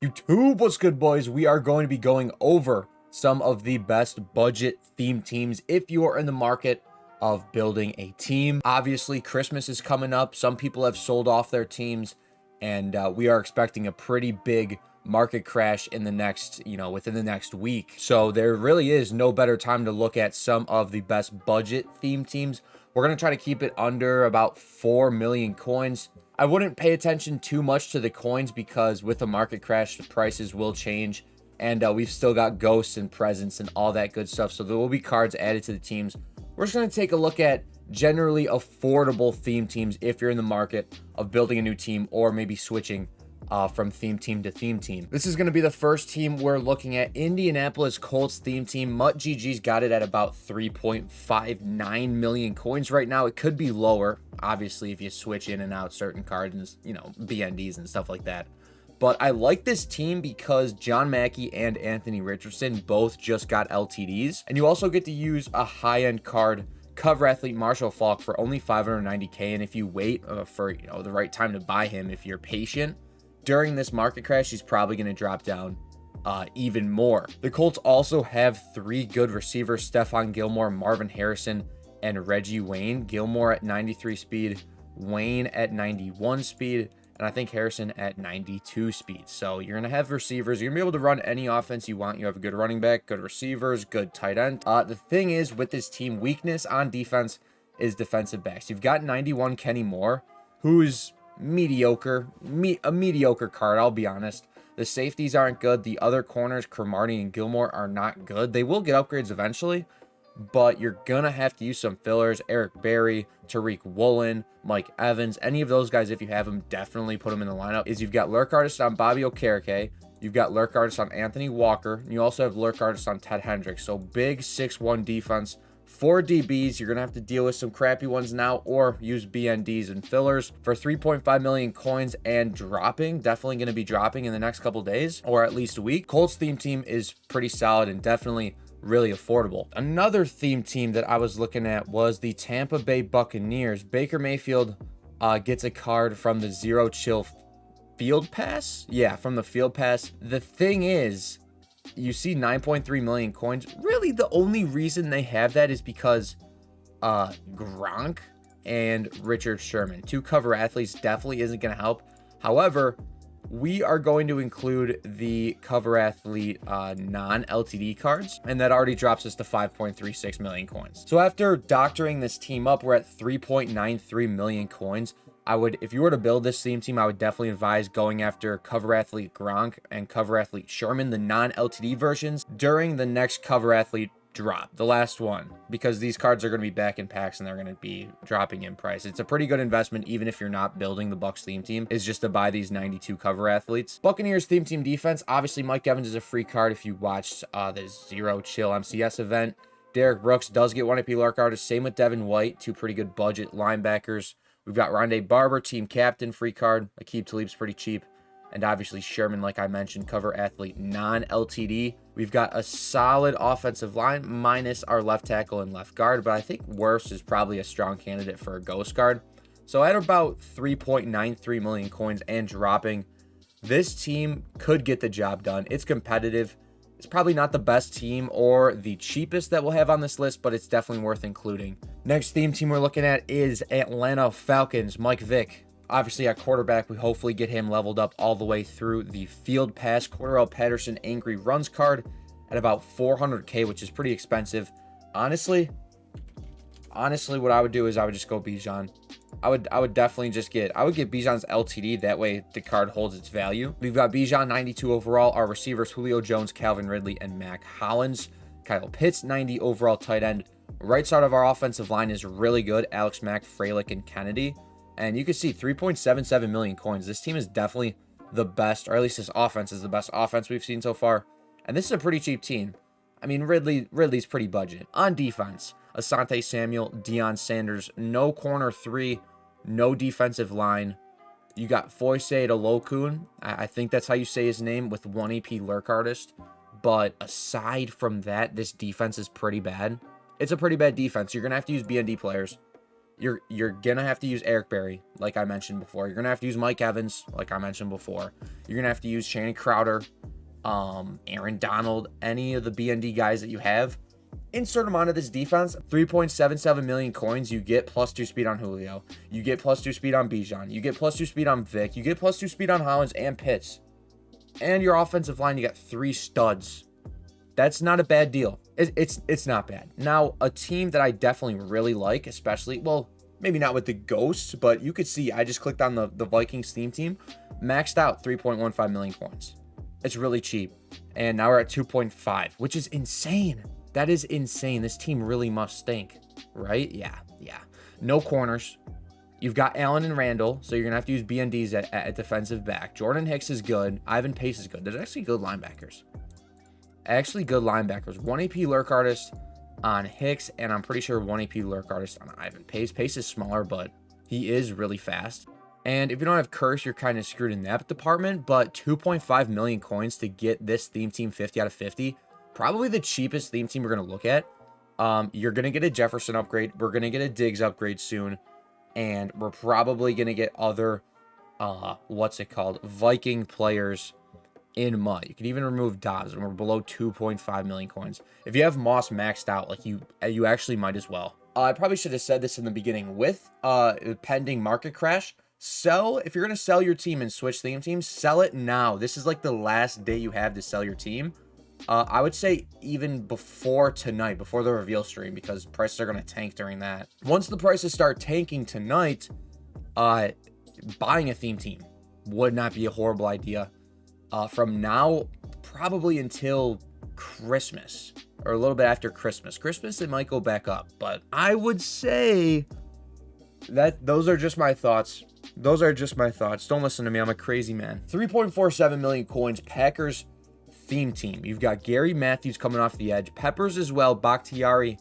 YouTube, what's good, boys? We are going to be going over some of the best budget theme teams if you are in the market of building a team. Obviously, Christmas is coming up. Some people have sold off their teams, and we are expecting a pretty big market crash in the next, within the next week. So there really is no better time to look at some of the best budget theme teams. We're going to try to keep it under about 4 million coins. I wouldn't pay attention too much to the coins because with a market crash, the prices will change. And we've still got ghosts and presents and all that good stuff. So there will be cards added to the teams. We're just going to take a look at generally affordable theme teams if you're in the market of building a new team or maybe switching from theme team to theme team. This is going to be the first team we're looking at. Indianapolis Colts theme team. MuttGG's got it at about 3.59 million coins right now. It could be lower, obviously, if you switch in and out certain cards and, BNDs and stuff like that. But I like this team because John Mackey and Anthony Richardson both just got LTDs. And you also get to use a high-end card, cover athlete Marshall Faulk, for only 590k. And if you wait for the right time to buy him, if you're patient, during this market crash, he's probably going to drop down even more. The Colts also have 3 good receivers: Stephon Gilmore, Marvin Harrison, and Reggie Wayne. Gilmore at 93 speed, Wayne at 91 speed, and I think Harrison at 92 speed. So you're going to have receivers. You're going to be able to run any offense you want. You have a good running back, good receivers, good tight end. The thing is, with this team, weakness on defense is defensive backs. You've got 91 Kenny Moore, who's mediocre, a mediocre card, I'll be honest. The safeties aren't good. The other corners, Cromartie and Gilmore, are not good. They will get upgrades eventually, but you're gonna have to use some fillers. Eric Berry, Tariq Woolen, Mike Evans, any of those guys, if you have them, definitely put them in the lineup. You've got lurk artists on Bobby Okereke, you've got lurk artists on Anthony Walker, and you also have lurk artists on Ted Hendricks. So big 6'1 defense. 4 DBs, you're going to have to deal with some crappy ones now or use BNDs and fillers. For 3.5 million coins and dropping, definitely going to be dropping in the next couple days or at least a week. Colts theme team is pretty solid and definitely really affordable. Another theme team that I was looking at was the Tampa Bay Buccaneers. Baker Mayfield gets a card from the Zero Chill Field Pass. Yeah, from the Field Pass. The thing is, you see 9.3 million coins. Really, the only reason they have that is because Gronk and Richard Sherman, 2 cover athletes, definitely isn't going to help. However, we are going to include the cover athlete non-LTD cards, and that already drops us to 5.36 million coins. So after doctoring this team up, we're at 3.93 million coins. If you were to build this theme team, I would definitely advise going after cover athlete Gronk and cover athlete Sherman, the non-LTD versions, during the next cover athlete drop, the last one, because these cards are going to be back in packs and they're going to be dropping in price. It's a pretty good investment, even if you're not building the Bucs theme team, is just to buy these 92 cover athletes. Buccaneers theme team defense, obviously Mike Evans is a free card if you watched the Zero Chill MCS event. Derek Brooks does get 1 AP Lark artist. Same with Devin White, 2 pretty good budget linebackers. We've got Rondé Barber, team captain, free card. Aqib Talib's pretty cheap. And obviously Sherman, like I mentioned, cover athlete, non-LTD. We've got a solid offensive line, minus our left tackle and left guard. But I think Worse is probably a strong candidate for a ghost card. So at about 3.93 million coins and dropping, this team could get the job done. It's competitive. It's probably not the best team or the cheapest that we'll have on this list, but it's definitely worth including. Next theme team we're looking at is Atlanta Falcons. Mike Vick, obviously at quarterback, we hopefully get him leveled up all the way through the Field Pass. Cordarrelle Patterson Angry Runs card at about 400k, which is pretty expensive. Honestly, what I would do is I would just go Bijan. I would definitely just get Bijan's LTD. That way the card holds its value. We've got Bijan 92 overall. Our receivers, Julio Jones, Calvin Ridley, and Mac Hollins. Kyle Pitts 90 overall tight end. Right side of our offensive line is really good. Alex Mack, Freilich, and Kennedy. And you can see 3.77 million coins. This team is definitely the best, or at least this offense is the best offense we've seen so far. And this is a pretty cheap team. I mean, Ridley's pretty budget. On defense, Asante Samuel, Deion Sanders, no corner 3, no defensive line. You got Foyce Olokun. I think that's how you say his name, with 1 AP Lurk artist. But aside from that, this defense is pretty bad. It's a pretty bad defense. You're going to have to use BND players. You're gonna have to use Eric Berry, like I mentioned before. You're gonna have to use Mike Evans, like I mentioned before. You're gonna have to use Channing Crowder, Aaron Donald, any of the BND guys that you have. Insert them onto this defense. 3.77 million coins. You get +2 speed on Julio. You get +2 speed on Bijan. You get +2 speed on Vic. You get +2 speed on Hollins and Pitts. And your offensive line, you got 3 studs. That's not a bad deal. It's not bad. Now, a team that I definitely really like, especially, well, maybe not with the Ghosts, but you could see, I just clicked on the Vikings theme team, maxed out 3.15 million coins. It's really cheap. And now we're at 2.5, which is insane. That is insane. This team really must stink, right? Yeah. No corners. You've got Allen and Randall, so you're going to have to use BNDs at defensive back. Jordan Hicks is good. Ivan Pace is good. There's actually good linebackers. 1 AP lurk artist on Hicks, and I'm pretty sure 1 AP lurk artist on Ivan Pace. Pace is smaller, but he is really fast. And if you don't have Curse, you're kind of screwed in that department, but 2.5 million coins to get this theme team 50 out of 50. Probably the cheapest theme team we're going to look at. You're going to get a Jefferson upgrade. We're going to get a Diggs upgrade soon. And we're probably going to get other, Viking players in MUT. You can even remove Dobbs, and we're below 2.5 million coins. If you have Moss maxed out, like you actually might as well. I probably should have said this in the beginning. With pending market crash, if you're going to sell your team and switch theme teams, sell it now. This is like the last day you have to sell your team. I would say even before tonight, before the reveal stream, because prices are going to tank during that. Once the prices start tanking tonight, buying a theme team would not be a horrible idea. From now, probably until Christmas, or a little bit after Christmas. Christmas, it might go back up, but I would say that those are just my thoughts. Don't listen to me. I'm a crazy man. 3.47 million coins. Packers theme team. You've got Gary Matthews coming off the edge, Peppers as well, Bakhtiari,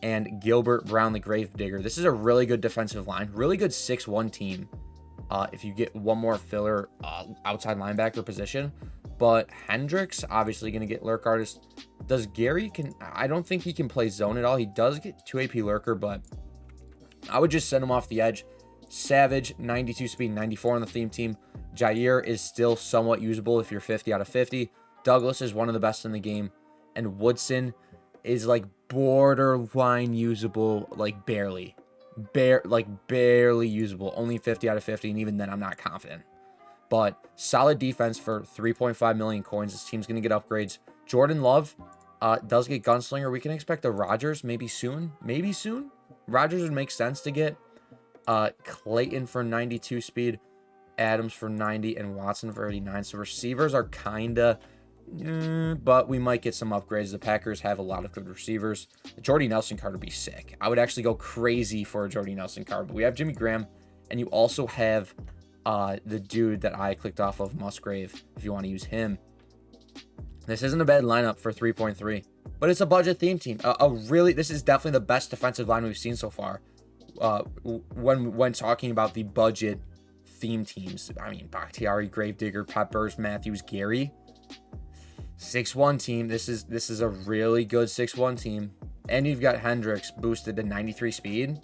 and Gilbert Brown, the Gravedigger. This is a really good defensive line, really good 6-1 team. If you get one more filler outside linebacker position, but Hendricks obviously going to get lurk artist. Does Gary I don't think he can play zone at all. He does get 2 AP lurker, but I would just send him off the edge. Savage, 92 speed, 94 on the theme team. Jair is still somewhat usable if you're 50 out of 50. Douglas is one of the best in the game, and Woodson is like borderline usable, like barely usable, only 50 out of 50, and even then I'm not confident. But solid defense for 3.5 million coins. This team's gonna get upgrades. Jordan Love does get gunslinger. We can expect a Rodgers maybe soon. Rodgers would make sense to get. Clayton for 92 speed, Adams for 90, and Watson for 89. So receivers are kinda but we might get some upgrades. The Packers have a lot of good receivers. The Jordy Nelson card would be sick. I would actually go crazy for a Jordy Nelson card. But we have Jimmy Graham, and you also have the dude that I clicked off of, Musgrave, if you want to use him. This isn't a bad lineup for 3.3, but it's a budget theme team. This is definitely the best defensive line we've seen so far. When talking about the budget theme teams, I mean, Bakhtiari, Gravedigger, Peppers, Matthews, Gary. 6-1 team. This is a really good 6-1 team. And you've got Hendricks boosted to 93 speed.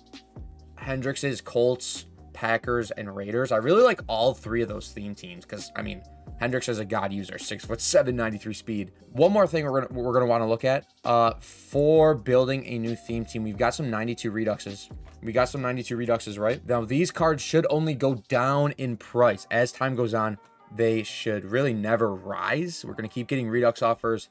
Hendricks is Colts, Packers, and Raiders. I really like all 3 of those theme teams because, I mean, Hendricks is a god user, 6'7", 93 speed. One more thing we're gonna want to look at for building a new theme team. We've got some 92 Reduxes. Right? Now, these cards should only go down in price as time goes on. They should really never rise. We're going to keep getting Redux offers,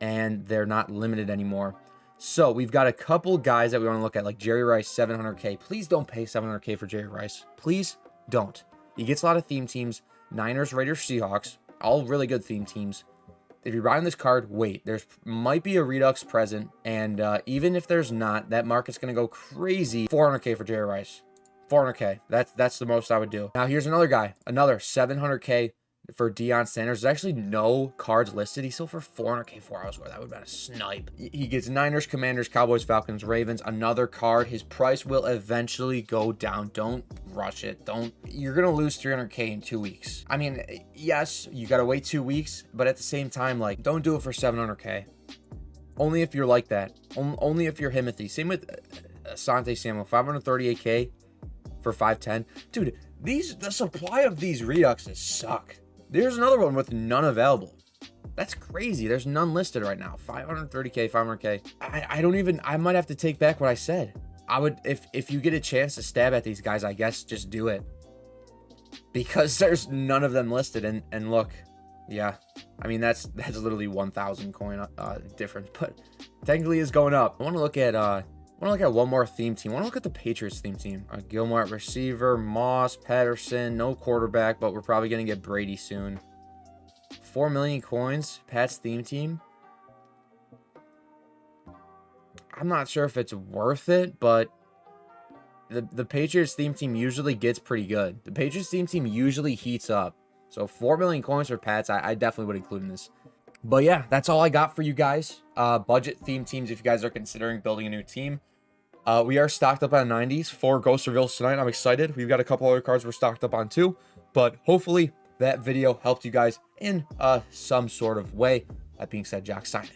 and they're not limited anymore. So we've got a couple guys that we want to look at, like Jerry Rice, 700K. Please don't pay 700K for Jerry Rice. Please don't. He gets a lot of theme teams. Niners, Raiders, Seahawks, all really good theme teams. If you're buying this card, wait. There might be a Redux present, and even if there's not, that market's going to go crazy. 400K for Jerry Rice. 400K. That's the most I would do. Now, here's another guy. Another 700K for Deion Sanders. There's actually no cards listed. He's still for 400K 4 hours worth. That would have been a snipe. He gets Niners, Commanders, Cowboys, Falcons, Ravens. Another card. His price will eventually go down. Don't rush it. You're going to lose 300K in 2 weeks. I mean, yes, you got to wait 2 weeks, but at the same time, like, don't do it for 700K. Only if you're like that. Only if you're Himothy. Same with Asante Samuel, 538K for 510. Dude, the supply of these Reduxes suck. There's another one with none available. That's crazy. There's none listed right now. 530K, 500K. I might have to take back what I said. I would, if you get a chance to stab at these guys, I guess just do it. Because there's none of them listed. And look, yeah. I mean, that's literally 1,000 coin difference. But technically is going up. I want to look at one more theme team. I want to look at the Patriots theme team. Gilmore at receiver, Moss, Patterson, no quarterback, but we're probably going to get Brady soon. 4 million coins, Pat's theme team. I'm not sure if it's worth it, but the Patriots theme team usually gets pretty good. The Patriots theme team usually heats up. So 4 million coins for Pats, I definitely would include in this. But yeah, that's all I got for you guys. Budget theme teams if you guys are considering building a new team. We are stocked up on 90s for Ghost Reveals tonight. I'm excited. We've got a couple other cards we're stocked up on too. But hopefully that video helped you guys in some sort of way. That being said, Jock signing.